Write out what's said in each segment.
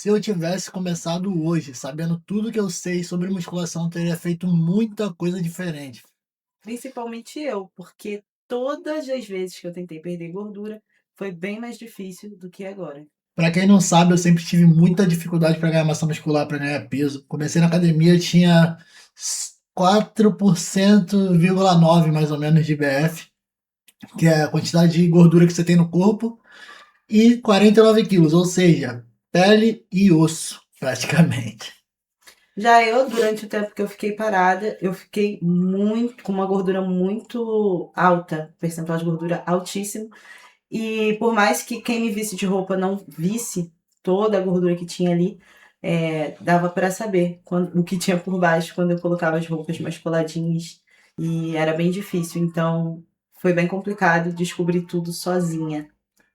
Se eu tivesse começado hoje, sabendo tudo que eu sei sobre musculação, eu teria feito muita coisa diferente. Principalmente eu, porque todas as vezes que eu tentei perder gordura, foi bem mais difícil do que agora. Para quem não sabe, eu sempre tive muita dificuldade para ganhar massa muscular, para ganhar peso. Comecei na academia, tinha 4,9% mais ou menos de BF, que é a quantidade de gordura que você tem no corpo, e 49 quilos, ou seja, pele e osso, praticamente. Já eu, durante o tempo que eu fiquei parada, eu fiquei muito, com uma gordura muito alta, percentual de gordura altíssimo. E por mais que quem me visse de roupa não visse toda a gordura que tinha ali, dava para saber o que tinha por baixo quando eu colocava as roupas mais coladinhas. E era bem difícil, então foi bem complicado descobrir tudo sozinha.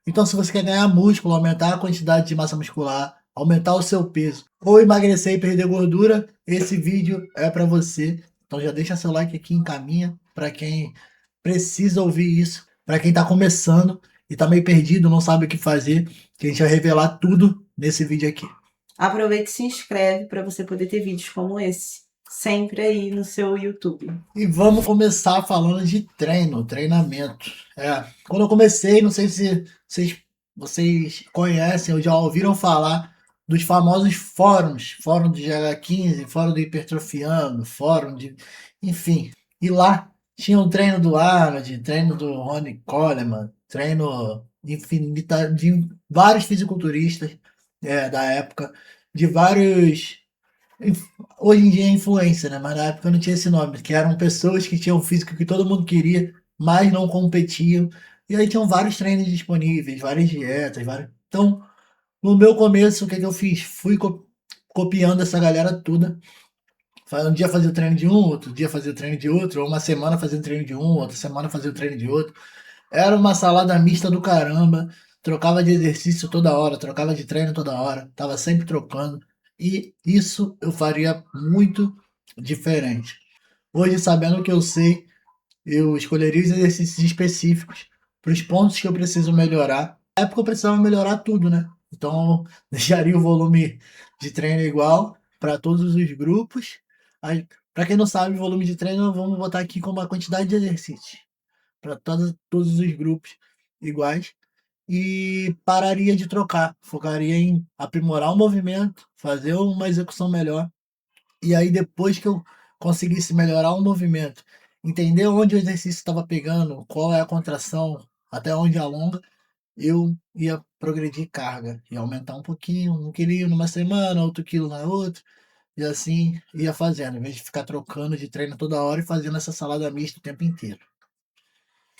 Então, se você quer ganhar músculo, aumentar a quantidade de massa muscular, aumentar o seu peso, ou emagrecer e perder gordura, esse vídeo é para você. Então já deixa seu like aqui, encaminha para quem precisa ouvir isso, para quem está começando e está meio perdido, não sabe o que fazer, que a gente vai revelar tudo nesse vídeo aqui. Aproveita e se inscreve para você poder ter vídeos como esse, sempre aí no seu YouTube. E vamos começar falando de treino, treinamento. Quando eu comecei, não sei se vocês conhecem ou já ouviram falar dos famosos fóruns, fórum do GH15, fórum do Hipertrofiano, fórum de, enfim. E lá tinha o treino do Arnold, treino do Ronnie Coleman, treino infinita, de vários fisiculturistas da época, de vários hoje em dia é influência, né? Mas na época não tinha esse nome, que eram pessoas que tinham físico que todo mundo queria, mas não competiam. E aí tinham vários treinos disponíveis, várias dietas, vários. Então, no meu começo, o que, que eu fiz? Fui copiando essa galera toda. Um dia fazia o treino de um, outro dia fazia o treino de outro, ou uma semana fazia o treino de um, outra semana fazia o treino de outro. Era uma salada mista do caramba. Trocava de exercício toda hora, trocava de treino toda hora, tava sempre trocando. E isso eu faria muito diferente. Hoje, sabendo o que eu sei, eu escolheria os exercícios específicos para os pontos que eu preciso melhorar. Na época eu precisava melhorar tudo, né? Então, deixaria o volume de treino igual para todos os grupos. Para quem não sabe, o volume de treino, vamos botar aqui como a quantidade de exercícios para todos os grupos iguais e pararia de trocar, focaria em aprimorar o movimento, fazer uma execução melhor e aí depois que eu conseguisse melhorar o movimento, entender onde o exercício estava pegando, qual é a contração, até onde alonga, eu ia progredir carga, ia aumentar um pouquinho, um quilinho numa semana, outro quilo na outra, e assim ia fazendo, em vez de ficar trocando de treino toda hora e fazendo essa salada mista o tempo inteiro.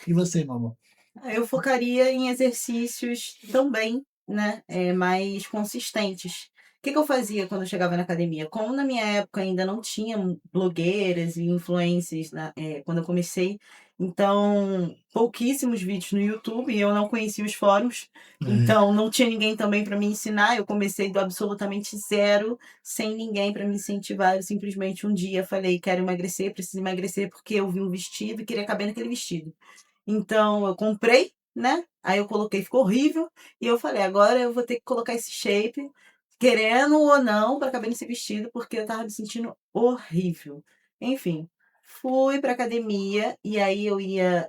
E você, meu amor? Eu focaria em exercícios também, né, mais consistentes. O que que eu fazia quando eu chegava na academia? Como na minha época ainda não tinha blogueiras e influencers, quando eu comecei, então pouquíssimos vídeos no YouTube e eu não conhecia os fóruns, então não tinha ninguém também para me ensinar. Eu comecei do absolutamente zero, sem ninguém para me incentivar. Eu simplesmente um dia falei: quero emagrecer, preciso emagrecer porque eu vi um vestido e queria caber naquele vestido. Então eu comprei, né? Aí eu coloquei, ficou horrível. E eu falei, agora eu vou ter que colocar esse shape, querendo ou não, para caber nesse vestido, porque eu tava me sentindo horrível. Enfim, fui pra academia e aí eu ia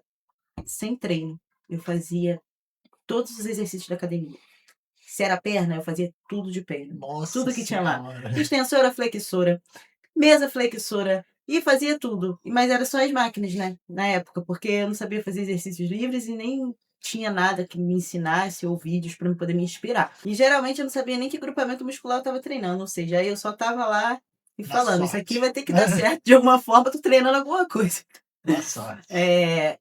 sem treino. Eu fazia todos os exercícios da academia. Se era perna, eu fazia tudo de perna. Nossa Tudo que tinha lá. senhora. Extensora, flexora, mesa flexora, e fazia tudo. Mas era só as máquinas, né? Na época, porque eu não sabia fazer exercícios livres e nem tinha nada que me ensinasse ou vídeos para poder me inspirar. E geralmente eu não sabia nem que grupamento muscular eu estava treinando, ou seja, aí eu só estava lá e Na falando, isso aqui sorte. vai ter que dar certo de alguma forma, tô treinando alguma coisa. Na sorte.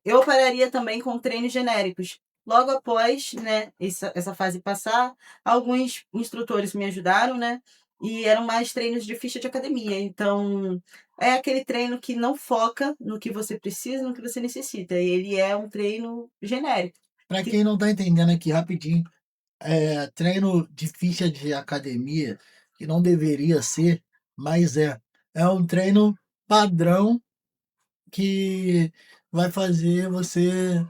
Eu pararia também com treinos genéricos. Logo após, né, essa fase passar, alguns instrutores me ajudaram, né? E eram mais treinos de ficha de academia. Então, é aquele treino que não foca no que você precisa, no que você necessita. Ele é um treino genérico. Para Que quem não tá entendendo aqui rapidinho, treino de ficha de academia, que não deveria ser, mas é um treino padrão que vai fazer você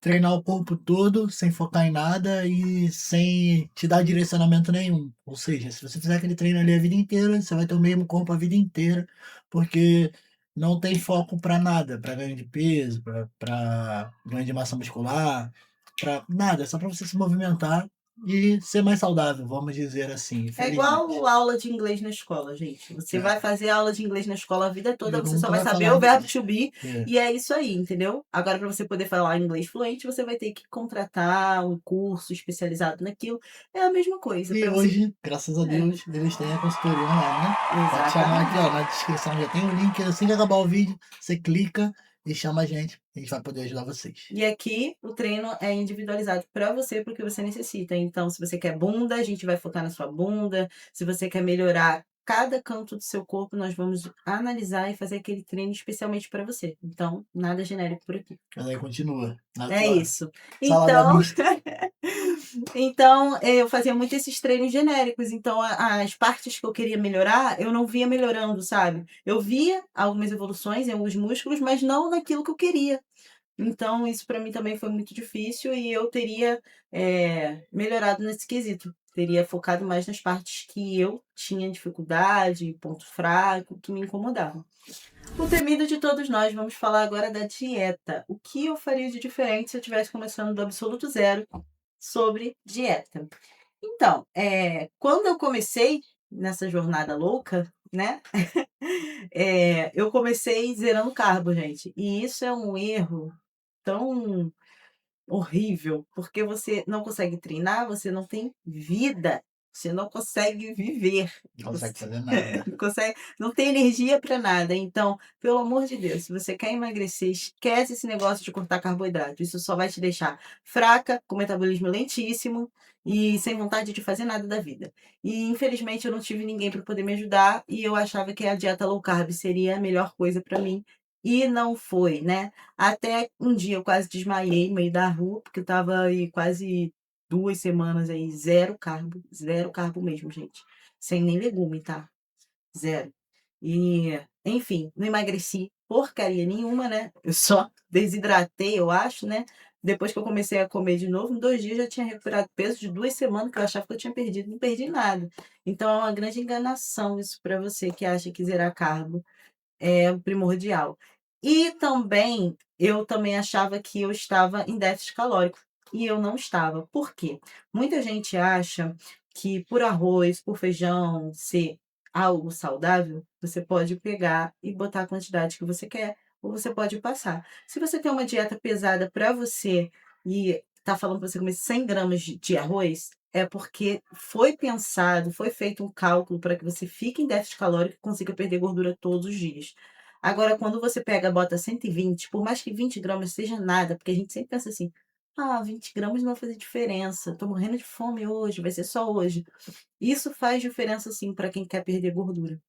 treinar o corpo todo, sem focar em nada e sem te dar direcionamento nenhum. Ou seja, se você fizer aquele treino ali a vida inteira, você vai ter o mesmo corpo a vida inteira, porque não tem foco para nada, para ganho de peso, para ganho de massa muscular, para nada, é só para você se movimentar e ser mais saudável, vamos dizer assim, É igual infelizmente. aula de inglês na escola, gente. Você É, vai fazer aula de inglês na escola a vida e toda, você só nunca vai vai saber falar o verbo inglês. to be É. e é isso aí, entendeu? Agora, para você poder falar inglês fluente, você vai ter que contratar um curso especializado naquilo. É a mesma coisa. E Para você. hoje, graças a É, Deus, eles têm a consultoria online, né? Pode chamar aqui, ó, exatamente. na descrição já tem o link, assim que acabar o vídeo, você clica e chama a gente vai poder ajudar vocês. E aqui o treino é individualizado para você, porque você necessita. Então, se você quer bunda, a gente vai focar na sua bunda. Se você quer melhorar cada canto do seu corpo, nós vamos analisar e fazer aquele treino especialmente para você. Então, nada genérico por aqui. Mas aí continua, na É tua isso. salada Então, mista. eu fazia muito esses treinos genéricos. Então, as partes que eu queria melhorar, eu não via melhorando, sabe? Eu via algumas evoluções em alguns músculos, mas não naquilo que eu queria. Então, isso para mim também foi muito difícil e eu teria, melhorado nesse quesito. Teria focado mais nas partes que eu tinha dificuldade, ponto fraco, que me incomodavam. O temido de todos nós, vamos falar agora da dieta. O que eu faria de diferente se eu estivesse começando do absoluto zero sobre dieta? Então, quando eu comecei nessa jornada louca, né, eu comecei zerando carbo, gente, e isso é um erro tão horrível, porque você não consegue treinar, você não tem vida, você não consegue viver, Não consegue você fazer nada. não consegue, não tem energia para nada. Então, pelo amor de Deus, se você quer emagrecer, esquece esse negócio de cortar carboidrato. Isso só vai te deixar fraca, com metabolismo lentíssimo e sem vontade de fazer nada da vida. E infelizmente eu não tive ninguém para poder me ajudar e eu achava que a dieta low carb seria a melhor coisa para mim. E não foi, né? Até um dia eu quase desmaiei no meio da rua, porque eu estava aí quase 2 semanas aí, zero carbo mesmo, gente. Sem nem legume, tá? Zero. E, enfim, não emagreci porcaria nenhuma, né? Eu só desidratei, eu acho, né? Depois que eu comecei a comer de novo, em 2 dias já tinha recuperado peso de 2 semanas, que eu achava que eu tinha perdido, não perdi nada. Então é uma grande enganação isso para você que acha que zerar carbo é o primordial. E também, eu também achava que eu estava em déficit calórico, e eu não estava. Por quê? Muita gente acha que por arroz, por feijão ser algo saudável, você pode pegar e botar a quantidade que você quer, ou você pode passar. Se você tem uma dieta pesada para você e está falando para você comer 100 gramas de arroz, é porque foi pensado, foi feito um cálculo para que você fique em déficit calórico e consiga perder gordura todos os dias. Agora, quando você pega, bota 120, por mais que 20 gramas seja nada, porque a gente sempre pensa assim: ah, 20 gramas não vai fazer diferença, tô morrendo de fome hoje, vai ser só hoje. Isso faz diferença sim para quem quer perder gordura,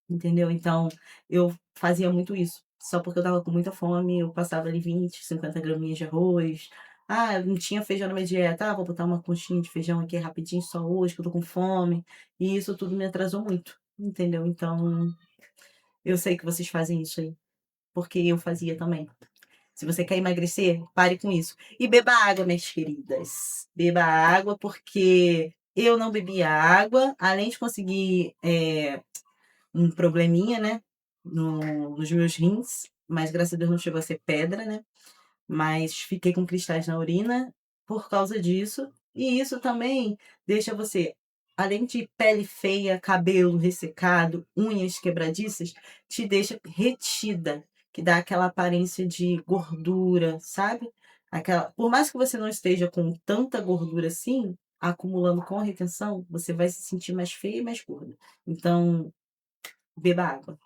entendeu? Então, eu fazia muito isso. Só porque eu tava com muita fome, eu passava ali 20, 50 graminhas de arroz. Ah, não tinha feijão na minha dieta. Ah, vou botar uma conchinha de feijão aqui rapidinho só hoje, que eu tô com fome. E isso tudo me atrasou muito, entendeu? Então, eu sei que vocês fazem isso aí, porque eu fazia também. Se você quer emagrecer, pare com isso. E beba água, minhas queridas. Beba água, porque eu não bebia água, além de conseguir um probleminha, né, nos meus rins, mas graças a Deus não chegou a ser pedra, né? Mas fiquei com cristais na urina por causa disso. E isso também deixa você, além de pele feia, cabelo ressecado, unhas quebradiças, te deixa retida, que dá aquela aparência de gordura, sabe? Aquela, por mais que você não esteja com tanta gordura assim, acumulando com a retenção, você vai se sentir mais feia e mais gorda. Então, beba água.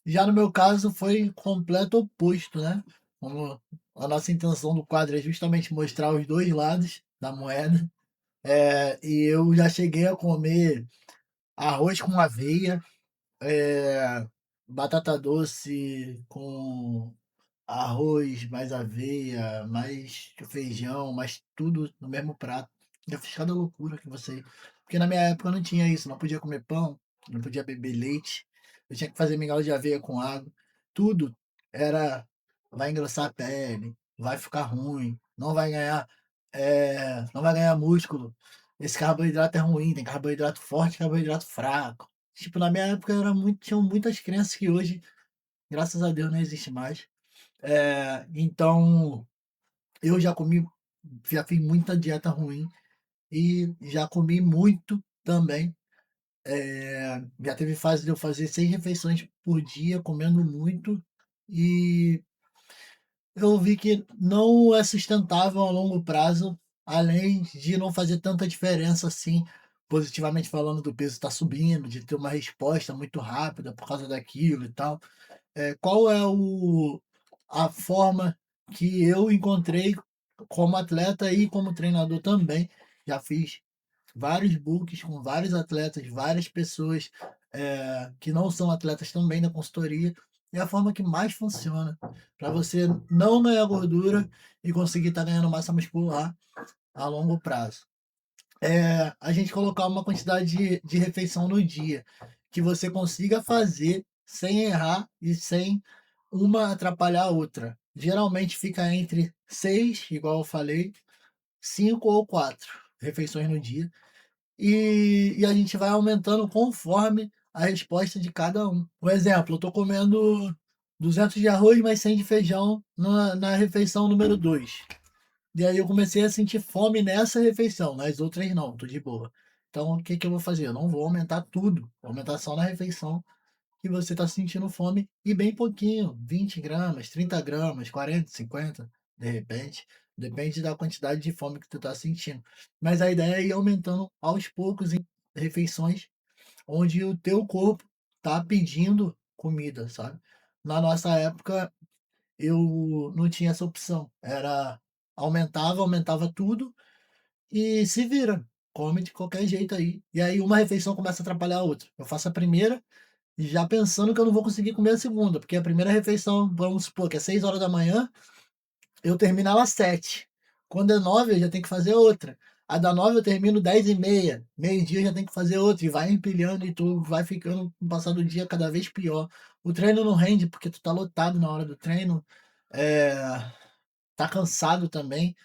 Já no meu caso foi completo oposto, né? Como a nossa intenção do quadro é justamente mostrar os dois lados da moeda. E eu já cheguei a comer arroz com aveia, é, batata doce com arroz, mais aveia, mais feijão, mais tudo no mesmo prato. Já fiz cada loucura que você. Porque na minha época não tinha isso, não podia comer pão, não podia beber leite, eu tinha que fazer mingau de aveia com água. Tudo era vai engrossar a pele, vai ficar ruim. não vai ganhar, não vai ganhar músculo, esse carboidrato é ruim, tem carboidrato forte, carboidrato fraco. Tipo, na minha época era muito tinham muitas crenças que hoje, graças a Deus, não existe mais. Então, eu já fiz muita dieta ruim e já comi muito também. Já teve fase de eu fazer 6 refeições por dia, comendo muito, e eu vi que não é sustentável a longo prazo, além de não fazer tanta diferença assim, positivamente falando, do peso estar subindo, de ter uma resposta muito rápida por causa daquilo e tal. Qual é a forma que eu encontrei como atleta e como treinador também? Já fiz vários books com vários atletas, várias pessoas que não são atletas também da consultoria. É a forma que mais funciona para você não ganhar gordura e conseguir estar ganhando massa muscular a longo prazo. A gente colocar uma quantidade de refeição no dia que você consiga fazer sem errar e sem uma atrapalhar a outra. Geralmente fica entre 6, igual eu falei, 5 ou 4 refeições no dia. E a gente vai aumentando conforme a resposta de cada um. Por exemplo, eu estou comendo 200 de arroz mais 100 de feijão na refeição número 2. E aí eu comecei a sentir fome nessa refeição, nas outras não, tô de boa. Então o que que eu vou fazer? Eu não vou aumentar tudo, vou aumentar só na refeição que você está sentindo fome e bem pouquinho, 20 gramas, 30 gramas, 40, 50, de repente. Depende da quantidade de fome que tu está sentindo. Mas a ideia é ir aumentando aos poucos em refeições onde o teu corpo está pedindo comida, sabe? Na nossa época, eu não tinha essa opção. Era aumentava tudo e se vira. Come de qualquer jeito aí. E aí uma refeição começa a atrapalhar a outra. Eu faço a primeira já pensando que eu não vou conseguir comer a segunda, porque a primeira refeição, vamos supor que é 6 horas da manhã, eu termino ela às 7. Quando é 9, eu já tenho que fazer outra. A da 9 eu termino 10h30. Meio-dia eu já tenho que fazer outra. E vai empilhando e tu vai ficando, com o passar do dia, cada vez pior. O treino não rende porque tu tá lotado na hora do treino. É, tá cansado também.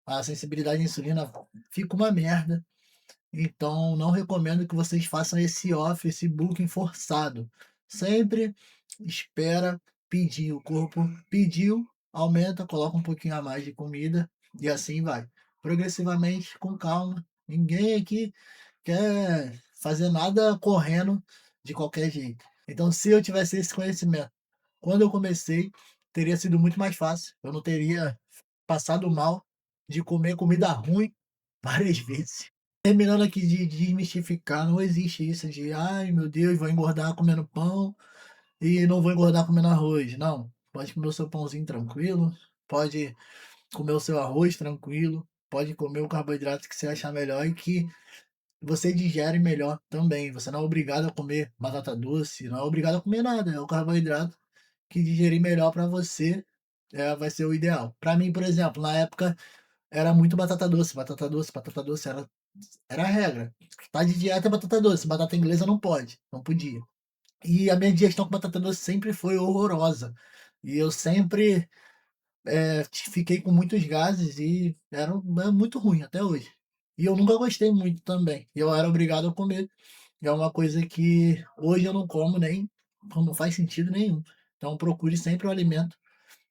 A sensibilidade à insulina fica uma merda. Então, não recomendo que vocês façam esse off, esse booking forçado. Sempre espera pedir. O corpo pediu, aumenta, coloca um pouquinho a mais de comida e assim vai. Progressivamente, com calma. Ninguém aqui quer fazer nada correndo de qualquer jeito. Então, se eu tivesse esse conhecimento quando eu comecei, teria sido muito mais fácil. Eu não teria passado mal de comer comida ruim várias vezes. Terminando aqui de desmistificar, não existe isso de: "Ai meu Deus, vou engordar comendo pão e não vou engordar comendo arroz". Não, pode comer o seu pãozinho tranquilo, pode comer o seu arroz tranquilo, pode comer o carboidrato que você achar melhor e que você digere melhor também. Você não é obrigado a comer batata doce, não é obrigado a comer nada, é o carboidrato que digerir melhor para você, vai ser o ideal. Para mim, por exemplo, na época era muito batata doce, batata doce, batata doce era a regra. Tá de dieta é batata doce, batata inglesa não pode, não podia. E a minha digestão com batata doce sempre foi horrorosa. E eu sempre, fiquei com muitos gases e é muito ruim até hoje. E eu nunca gostei muito também. Eu era obrigado a comer. E é uma coisa que hoje eu não como nem, não faz sentido nenhum. Então procure sempre o alimento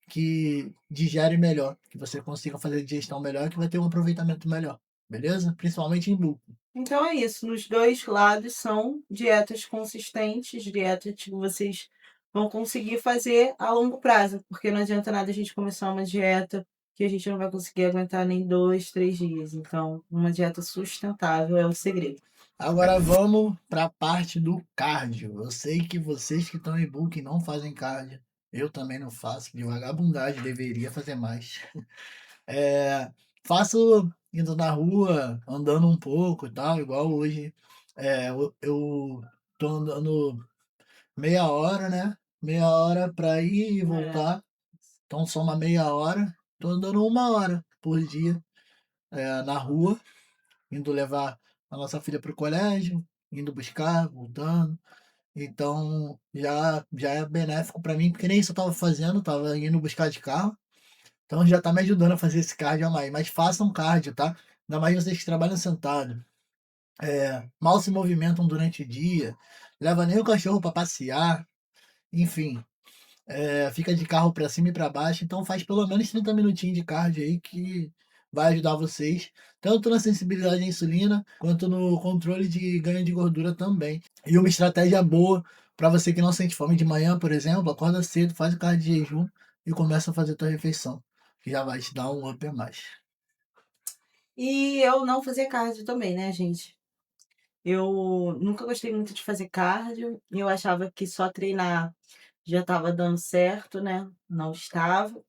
que digere melhor, que você consiga fazer digestão melhor, que vai ter um aproveitamento melhor, beleza? Principalmente em bulk. Então é isso, nos 2 lados são dietas consistentes, dietas que vocês vão conseguir fazer a longo prazo, porque não adianta nada a gente começar uma dieta que a gente não vai conseguir aguentar nem 2, 3 dias. Então, uma dieta sustentável é o segredo. Agora vamos para a parte do cardio. Eu sei que vocês que estão em bulk não fazem cardio. Eu também não faço, de vagabundagem, deveria fazer mais. É, faço indo na rua, andando um pouco e tal, igual hoje. Eu tô andando meia hora, né? Meia hora para ir e É. voltar. Então soma meia hora. Tô andando 1 hora por dia, na rua, indo levar a nossa filha para o colégio, indo buscar, voltando. Então já é benéfico para mim, porque nem isso eu estava fazendo, estava indo buscar de carro. Então já tá me ajudando a fazer esse cardio a mais. Mas façam cardio, tá? Ainda mais vocês que trabalham sentado. Mal se movimentam durante o dia, leva nem o cachorro para passear, enfim, fica de carro para cima e para baixo, então faz pelo menos 30 minutinhos de cardio aí que vai ajudar vocês, tanto na sensibilidade à insulina, quanto no controle de ganho de gordura também. E uma estratégia boa para você que não sente fome de manhã, por exemplo, acorda cedo, faz o cardio de jejum e começa a fazer a tua refeição, que já vai te dar um up a mais. E eu não fazia cardio também, né, gente? Eu nunca gostei muito de fazer cardio, e eu achava que só treinar já estava dando certo, né? Não estava.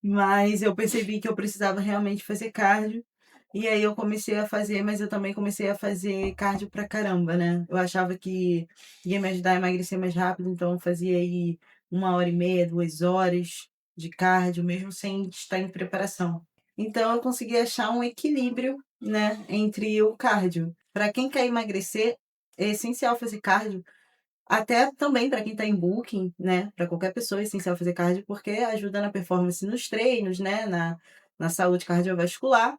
Mas eu percebi que eu precisava realmente fazer cardio. E aí eu comecei a fazer, mas eu também comecei a fazer cardio pra caramba, né? Eu achava que ia me ajudar a emagrecer mais rápido, então eu fazia aí 1h30, 2 horas de cardio, mesmo sem estar em preparação. Então eu consegui achar um equilíbrio, né, entre o cardio. Para quem quer emagrecer, é essencial fazer cardio, até também para quem está em booking, né, para qualquer pessoa é essencial fazer cardio, porque ajuda na performance nos treinos, né, na saúde cardiovascular,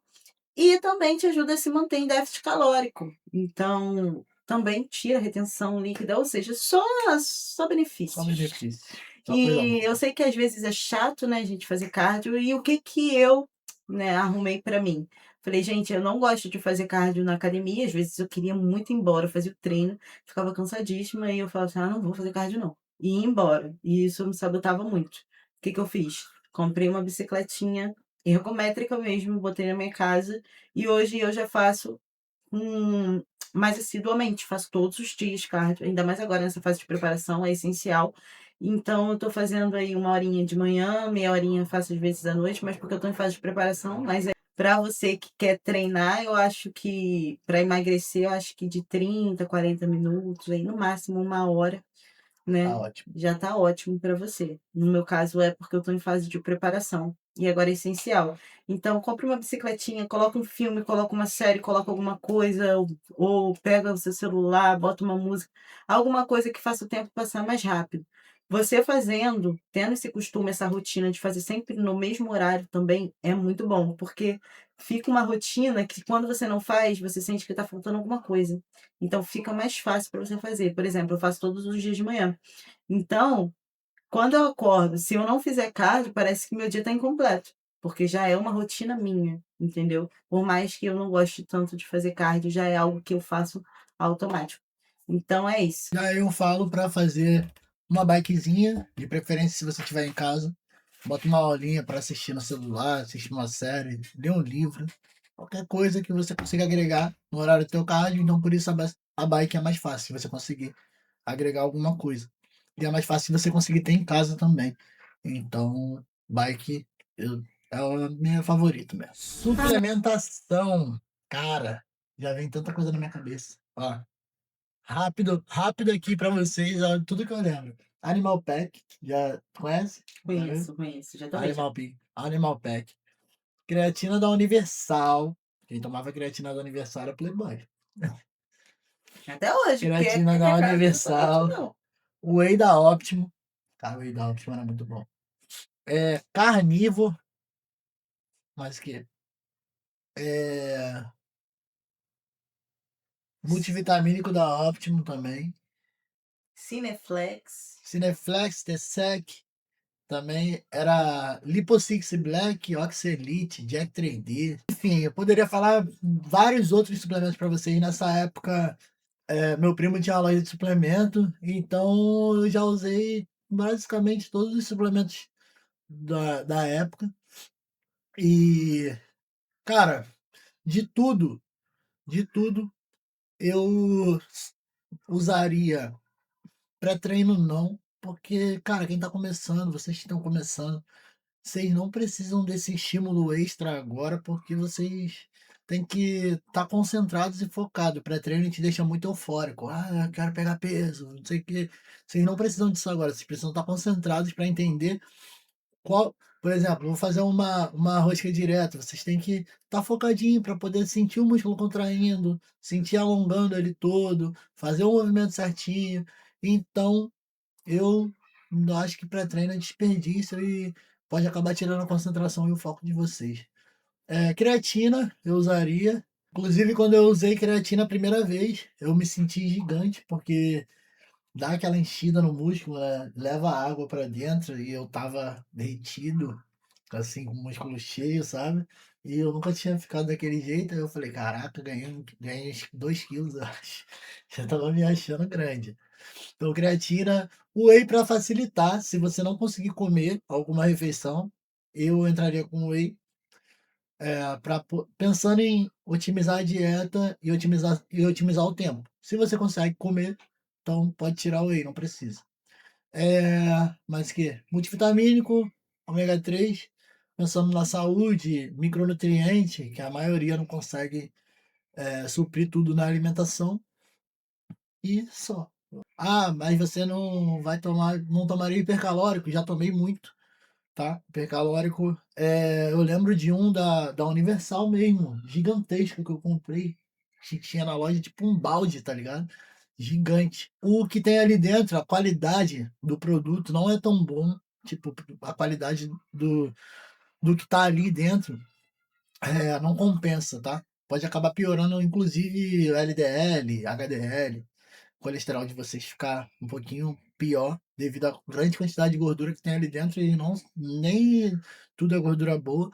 e também te ajuda a se manter em déficit calórico. Então, também tira a retenção líquida, ou seja, só Só benefícios. benefício, só coisa E eu boa. sei que às vezes é chato, né, a gente fazer cardio, e o que que eu, né, arrumei pra mim? Falei: "Gente, eu não gosto de fazer cardio na academia", às vezes eu queria muito ir embora, eu fazia o treino, ficava cansadíssima e eu falava assim: "Ah, não vou fazer cardio não", e ia embora, e isso me sabotava muito. O que que eu fiz? Comprei uma bicicletinha ergométrica mesmo, botei na minha casa, e hoje eu já faço mais assiduamente, faço todos os dias cardio, ainda mais agora nessa fase de preparação, é essencial. Então eu tô fazendo aí 1 horinha de manhã, meia horinha eu faço às vezes à noite, mas porque eu tô em fase de preparação, mas para você que quer treinar, eu acho que para emagrecer, eu acho que de 30, 40 minutos, aí no máximo 1 hora, Tá né, ótimo. já tá ótimo para você. No meu caso é porque eu tô em fase de preparação, e agora é essencial. Então compre uma bicicletinha, coloca um filme, coloca uma série, coloca alguma coisa, ou pega o seu celular, bota uma música, alguma coisa que faça o tempo passar mais rápido. Você fazendo, tendo esse costume, essa rotina de fazer sempre no mesmo horário também, é muito bom, porque fica uma rotina que quando você não faz, você sente que está faltando alguma coisa. Então fica mais fácil para você fazer. Por exemplo, eu faço todos os dias de manhã. Então, quando eu acordo, se eu não fizer cardio, parece que meu dia está incompleto, porque já é uma rotina minha, entendeu? Por mais que eu não goste tanto de fazer cardio, já é algo que eu faço automático. Então é isso. Já eu falo para fazer uma bikezinha, de preferência se você estiver em casa. Bota uma aulinha para assistir no celular, assistir uma série, ler um livro, qualquer coisa que você consiga agregar no horário do teu cardio. Então, por isso a bike é mais fácil você conseguir agregar alguma coisa. E é mais fácil você conseguir ter em casa também. Então, bike é a minha favorita mesmo. Suplementação. Cara, já vem tanta coisa na minha cabeça. Ó, rápido, rápido aqui pra vocês, ó, tudo que eu lembro. Animal Pack, já conhece? Já viu? Conheço, conheço, já tomei já. Animal Pack. Creatina da Universal. Quem tomava creatina da Universal era Playboy. Até hoje, porque aqui Creatina na da minha casa não sou ótimo Universal. não. Whey da Optimo. Cara, o Whey da Optimo era muito bom. Carnívoro, mas que? É, multivitamínico da Optimo também. Cineflex. Cineflex, T-Sec. Também era Liposix Black, Oxelite, Jack 3D. Enfim, eu poderia falar vários outros suplementos para vocês. Nessa época, meu primo tinha uma loja de suplemento, então eu já usei basicamente todos os suplementos da época. E, cara, de tudo, de tudo, eu usaria pré-treino não, porque, cara, quem tá começando, vocês que estão começando, vocês não precisam desse estímulo extra agora, porque vocês têm que estar concentrados e focados. O pré-treino te deixa muito eufórico. Ah, eu quero pegar peso, não sei o quê. Vocês não precisam disso agora, vocês precisam estar concentrados para entender qual. Por exemplo, vou fazer uma rosca direta. Vocês têm que estar focadinho para poder sentir o músculo contraindo, sentir alongando ele todo, fazer o movimento certinho. Então, eu acho que pré-treino é desperdício e pode acabar tirando a concentração e o foco de vocês. Creatina eu usaria, inclusive quando eu usei creatina a primeira vez, eu me senti gigante, porque dá aquela enchida no músculo, né, leva água para dentro e eu estava derretido, assim, com o músculo cheio, sabe. E eu nunca tinha ficado daquele jeito, aí eu falei: "Caraca, ganhei uns 2 quilos, eu acho". Já estava me achando grande. Então creatina, whey para facilitar, se você não conseguir comer alguma refeição, eu entraria com whey, pra pensando em otimizar a dieta e otimizar o tempo. Se você consegue comer, então pode tirar o whey, não precisa. Mais que multivitamínico, ômega 3, pensando na saúde, micronutriente, que a maioria não consegue, suprir tudo na alimentação, e só. Mas você não tomaria hipercalórico? Já tomei muito, tá, hipercalórico. Eu lembro de um da Universal mesmo, gigantesco, que eu comprei, que tinha na loja, tipo um balde, tá ligado? Gigante. O que tem ali dentro, a qualidade do produto não é tão bom, tipo, a qualidade do que tá ali dentro, não compensa, tá? Pode acabar piorando inclusive o LDL, HDL, o colesterol de vocês ficar um pouquinho pior devido à grande quantidade de gordura que tem ali dentro e não nem tudo é gordura boa,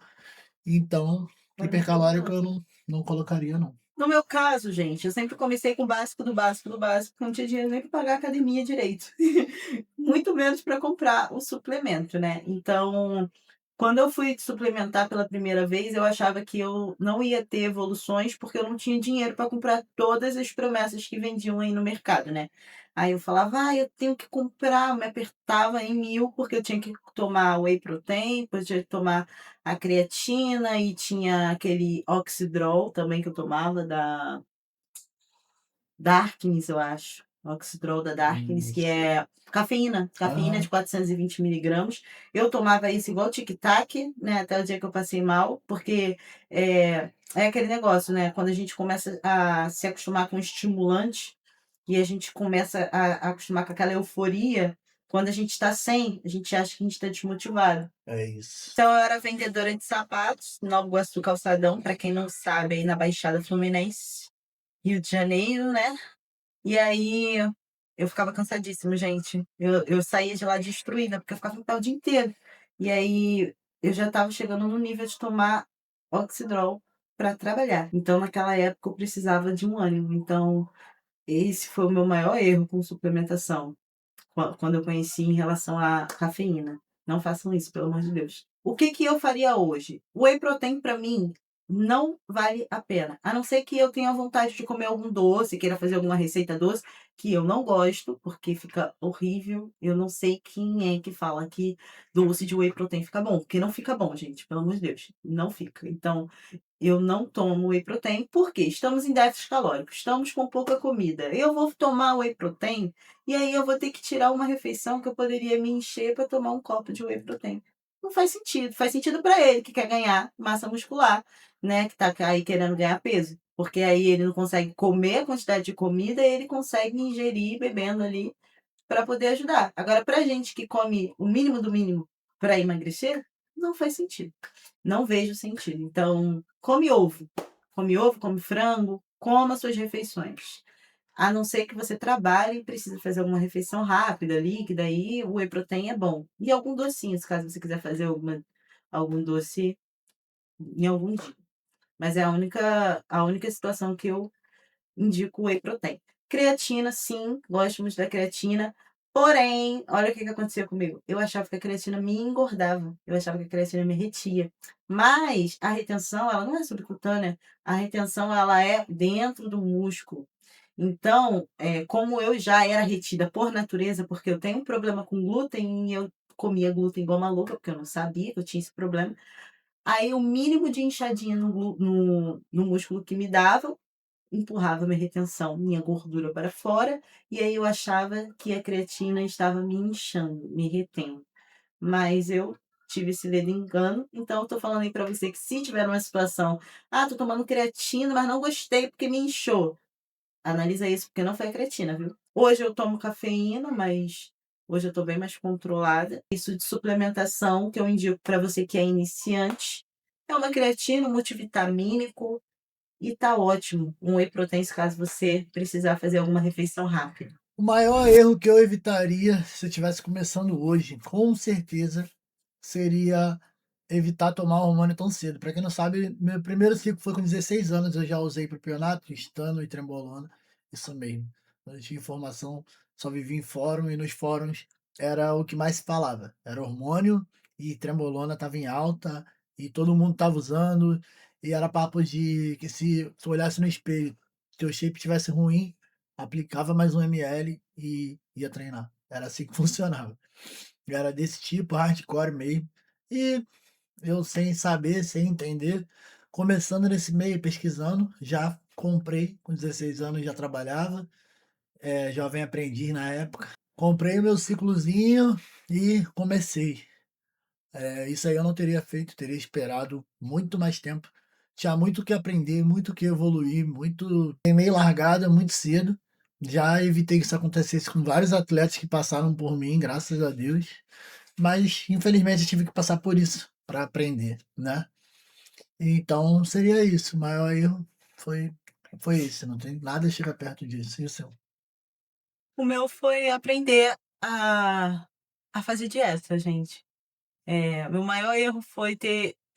então hipercalórico eu não colocaria não. No meu caso, gente, eu sempre comecei com o básico do básico do básico, não tinha dinheiro nem para pagar a academia direito, muito menos para comprar o suplemento, né. Então, quando eu fui suplementar pela primeira vez, eu achava que eu não ia ter evoluções, porque eu não tinha dinheiro para comprar todas as promessas que vendiam aí no mercado, né. Aí eu falava: "Ai, eu tenho que comprar", me apertava em 1000, porque eu tinha que tomar whey protein, depois tinha que tomar a creatina e tinha aquele Oxidrol também que eu tomava da Darkness, eu acho. Oxidrol da Darkness, que Isso. é cafeína de Aham. 420 miligramas. Eu tomava isso igual tic-tac, né, até o dia que eu passei mal, porque, é aquele negócio, né, quando a gente começa a se acostumar com estimulante, e a gente começa a acostumar com aquela euforia, quando a gente está sem, a gente acha que a gente está desmotivado. É isso. Então eu era vendedora de sapatos, Nova Iguaçu Calçadão, para quem não sabe, aí na Baixada Fluminense, Rio de Janeiro, né. E aí, eu ficava cansadíssima, gente. Eu saía de lá destruída, porque eu ficava em pé o dia inteiro. E aí, eu já estava chegando no nível de tomar Oxidrol para trabalhar. Então, naquela época, eu precisava de um ânimo. Então, esse foi o meu maior erro com suplementação, quando eu conheci em relação à cafeína. Não façam isso, pelo amor de Deus. O que que eu faria hoje? O whey protein para mim não vale a pena, a não ser que eu tenha vontade de comer algum doce, queira fazer alguma receita doce, que eu não gosto, porque fica horrível. Eu não sei quem é que fala que doce de whey protein fica bom, porque não fica bom, gente, pelo amor de Deus, não fica. Então, eu não tomo whey protein, porque estamos em déficit calórico, estamos com pouca comida. Eu vou tomar whey protein e aí eu vou ter que tirar uma refeição que eu poderia me encher para tomar um copo de whey protein. Não faz sentido. Faz sentido para ele que quer ganhar massa muscular, né, que tá aí querendo ganhar peso, porque aí ele não consegue comer a quantidade de comida e ele consegue ingerir bebendo ali para poder ajudar. Agora pra gente que come o mínimo do mínimo para emagrecer, não faz sentido. Não vejo sentido. Então, come ovo, come frango, coma suas refeições. A não ser que você trabalhe e precise fazer alguma refeição rápida ali, que daí o whey protein é bom. E algum docinho, se caso você quiser fazer algum doce em algum dia. Mas é a única situação que eu indico whey protein. Creatina, sim, gosto muito da creatina, porém, olha o que que acontecia comigo, eu achava que a creatina me engordava, eu achava que a creatina me retia, mas a retenção ela não é subcutânea, a retenção ela é dentro do músculo. Então, como eu já era retida por natureza, porque eu tenho um problema com glúten e eu comia glúten igual maluca, porque eu não sabia que eu tinha esse problema, aí o mínimo de inchadinha no músculo que me dava empurrava minha retenção, minha gordura para fora, e aí eu achava que a creatina estava me inchando, me retendo. Mas eu tive esse ledo engano, então eu tô falando aí para você que se tiver uma situação: "Ah, tô tomando creatina, mas não gostei porque me inchou", analisa isso, porque não foi a creatina, viu. Hoje eu tomo cafeína, mas Hoje eu estou bem mais controlada. Isso de suplementação que eu indico para você que é iniciante, é uma creatina, um multivitamínico e tá ótimo. Um whey protein caso você precisar fazer alguma refeição rápida. O maior erro que eu evitaria se eu estivesse começando hoje, com certeza, seria evitar tomar hormônio tão cedo. Para quem não sabe, meu primeiro ciclo foi com 16 anos, eu já usei propionato, estano e trembolona, isso mesmo. Quando eu tinha informação, só vivia em fórum e nos fóruns era o que mais se falava. Era hormônio e trembolona estava em alta e todo mundo estava usando e era papo de que se tu olhasse no espelho, teu shape tivesse ruim, aplicava mais 1 ml e ia treinar. Era assim que funcionava. Era desse tipo, hardcore mesmo. E eu sem saber, sem entender, começando nesse meio, pesquisando, já comprei, com 16 anos já trabalhava, jovem aprendiz na época. Comprei meu ciclozinho e comecei. Isso aí eu não teria feito, teria esperado muito mais tempo. Tinha muito o que aprender, muito o que evoluir, muito. Meio largada muito cedo. Já evitei que isso acontecesse com vários atletas que passaram por mim, graças a Deus. Mas, infelizmente, eu tive que passar por isso para aprender, né? Então, seria isso. O maior erro foi, foi esse. Não tem nada chega perto disso. E o seu? O meu foi aprender a fazer dieta, gente. Meu maior erro foi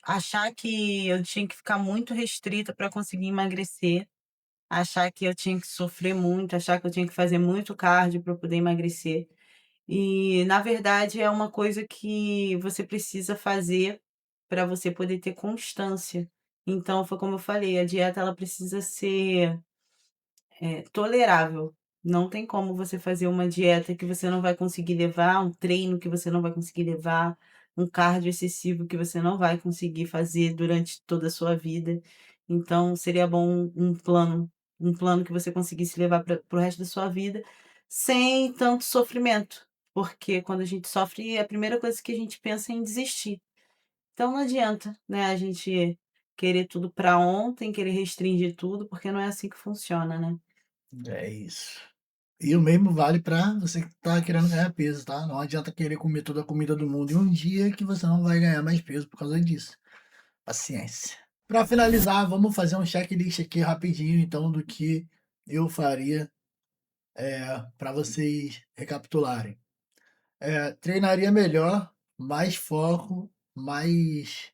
achar que eu tinha que ficar muito restrita para conseguir emagrecer, achar que eu tinha que sofrer muito, achar que eu tinha que fazer muito cardio para poder emagrecer. E, na verdade, é uma coisa que você precisa fazer para você poder ter constância. Então, foi como eu falei, a dieta ela precisa ser tolerável. Não tem como você fazer uma dieta que você não vai conseguir levar, um treino que você não vai conseguir levar, um cardio excessivo que você não vai conseguir fazer durante toda a sua vida. Então, seria bom um plano que você conseguisse levar para o resto da sua vida sem tanto sofrimento. Porque quando a gente sofre, é a primeira coisa que a gente pensa é em desistir. Então não adianta, né, a gente querer tudo para ontem, querer restringir tudo, porque não é assim que funciona, né? É isso. E o mesmo vale para você que tá querendo ganhar peso, tá? Não adianta querer comer toda a comida do mundo em um dia que você não vai ganhar mais peso por causa disso. Paciência. Para finalizar, vamos fazer um checklist aqui rapidinho, então, do que eu faria para vocês recapitularem. Treinaria melhor, mais foco, mais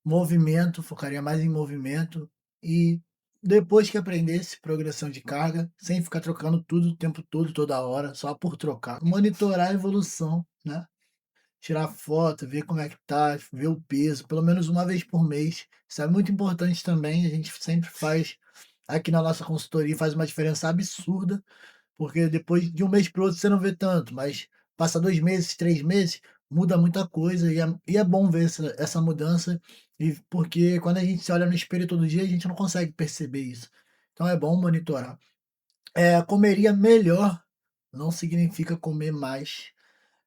movimento, focaria mais em movimento e depois que aprendesse progressão de carga, sem ficar trocando tudo o tempo todo, toda hora, só por trocar. Monitorar a evolução, né? Tirar foto, ver como é que tá, ver o peso, pelo menos uma vez por mês. Isso é muito importante também, a gente sempre faz aqui na nossa consultoria, faz uma diferença absurda, porque depois de um mês para o outro você não vê tanto, mas passa 2 meses, 3 meses, muda muita coisa e é bom ver essa mudança, e porque quando a gente se olha no espelho todo dia, a gente não consegue perceber isso. Então é bom monitorar. Comeria melhor, não significa comer mais,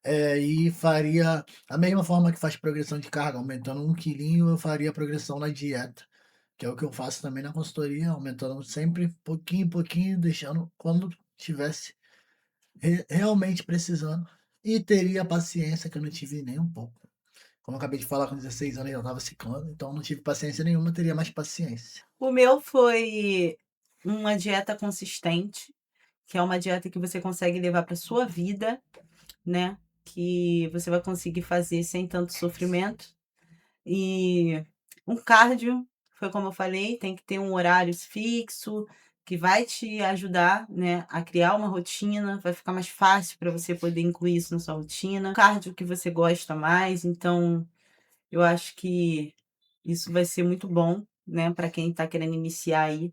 e faria a mesma forma que faz progressão de carga, aumentando 1 quilinho, eu faria progressão na dieta, que é o que eu faço também na consultoria, aumentando sempre pouquinho em pouquinho, deixando quando tivesse realmente precisando. E teria paciência, que eu não tive nem um pouco. Como eu acabei de falar, com 16 anos eu já estava ciclando, então não tive paciência nenhuma, teria mais paciência. O meu foi uma dieta consistente, que é uma dieta que você consegue levar para sua vida, né? Que você vai conseguir fazer sem tanto sofrimento. E um cardio, foi como eu falei, tem que ter um horário fixo, que vai te ajudar, né, a criar uma rotina, vai ficar mais fácil para você poder incluir isso na sua rotina. Cardio que você gosta mais, então eu acho que isso vai ser muito bom, né, para quem está querendo iniciar aí.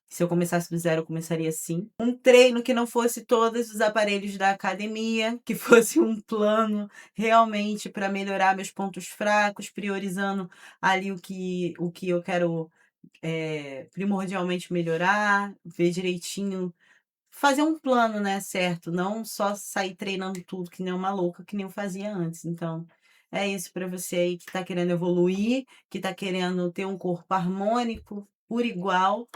Se eu começasse do zero, eu começaria assim. Um treino que não fosse todos os aparelhos da academia, que fosse um plano realmente para melhorar meus pontos fracos, priorizando ali o que eu quero primordialmente melhorar, ver direitinho, fazer um plano, né, certo, não só sair treinando tudo que nem uma louca, que nem eu fazia antes. Então, é isso para você aí que está querendo evoluir, que está querendo ter um corpo harmônico, por igual,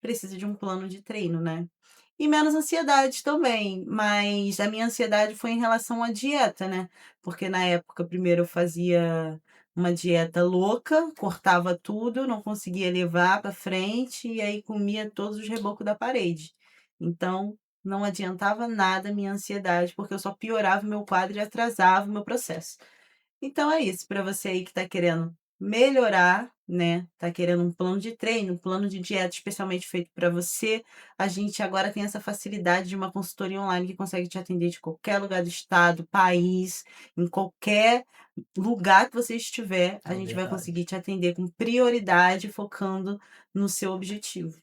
precisa de um plano de treino, né. e menos ansiedade também. Mas a minha ansiedade foi em relação à dieta, né? Porque na época, primeiro eu fazia uma dieta louca, cortava tudo, não conseguia levar para frente e aí comia todos os rebocos da parede. Então, não adiantava nada a minha ansiedade, porque eu só piorava o meu quadro e atrasava o meu processo. Então é isso, para você aí que está querendo melhorar, né, tá querendo um plano de treino, um plano de dieta especialmente feito para você, a gente agora tem essa facilidade de uma consultoria online que consegue te atender de qualquer lugar do estado, país, em qualquer lugar que você estiver, a É gente vai verdade. conseguir te atender com prioridade, focando no seu objetivo.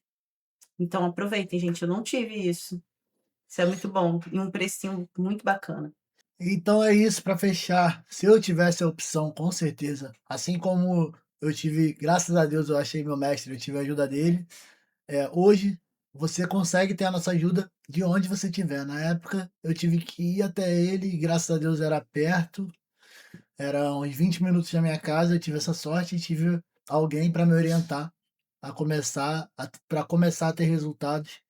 Então aproveitem, gente, eu não tive isso. Isso é muito bom e um precinho muito bacana. Então é isso para fechar. Se eu tivesse a opção, com certeza, assim como eu tive, graças a Deus, eu achei meu mestre, eu tive a ajuda dele. Hoje você consegue ter a nossa ajuda de onde você estiver. Na época eu tive que ir até ele, e graças a Deus era perto, era uns 20 minutos da minha casa. Eu tive essa sorte e tive alguém para me orientar para começar a ter resultados.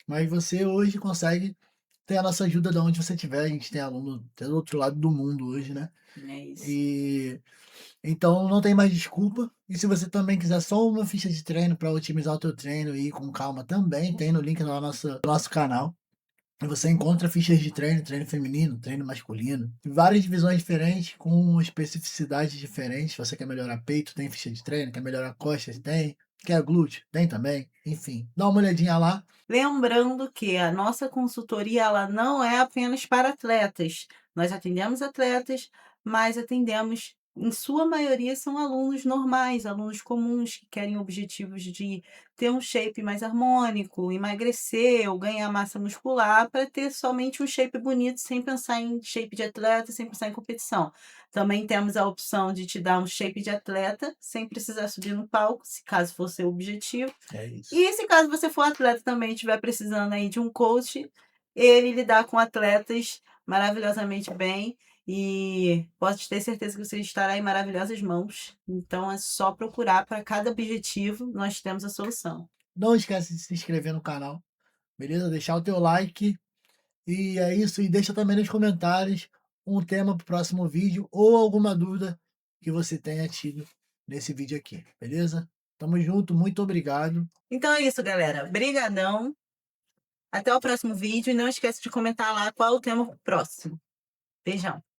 Mas você hoje consegue ter a nossa ajuda de onde você estiver. A gente tem aluno até do outro lado do mundo hoje, né? É isso. E então não tem mais desculpa. E se você também quiser só uma ficha de treino para otimizar o teu treino e ir com calma, também tem no link no nosso canal. E você encontra fichas de treino, treino feminino, treino masculino, várias divisões diferentes, com especificidades diferentes. Se você quer melhorar peito, tem ficha de treino, quer melhorar costas, tem. Quer glúteo, tem também. Enfim, dá uma olhadinha lá. Lembrando que a nossa consultoria ela não é apenas para atletas. Nós atendemos atletas, mas atendemos, em sua maioria, são alunos normais, alunos comuns que querem objetivos de ter um shape mais harmônico, emagrecer ou ganhar massa muscular para ter somente um shape bonito, sem pensar em shape de atleta, sem pensar em competição. Também temos a opção de te dar um shape de atleta, sem precisar subir no palco, se caso for seu objetivo. É isso. E se caso você for atleta também e estiver precisando aí de um coach, ele lidar com atletas maravilhosamente bem e pode ter certeza que você estará em maravilhosas mãos. Então é só procurar para cada objetivo, nós temos a solução. Não esquece de se inscrever no canal, beleza? Deixar o teu like. E é isso, e deixa também nos comentários um tema para o próximo vídeo ou alguma dúvida que você tenha tido nesse vídeo aqui, beleza? Tamo junto, muito obrigado. Então é isso, galera. Brigadão. Até o próximo vídeo e não esquece de comentar lá qual o tema próximo. Beijão.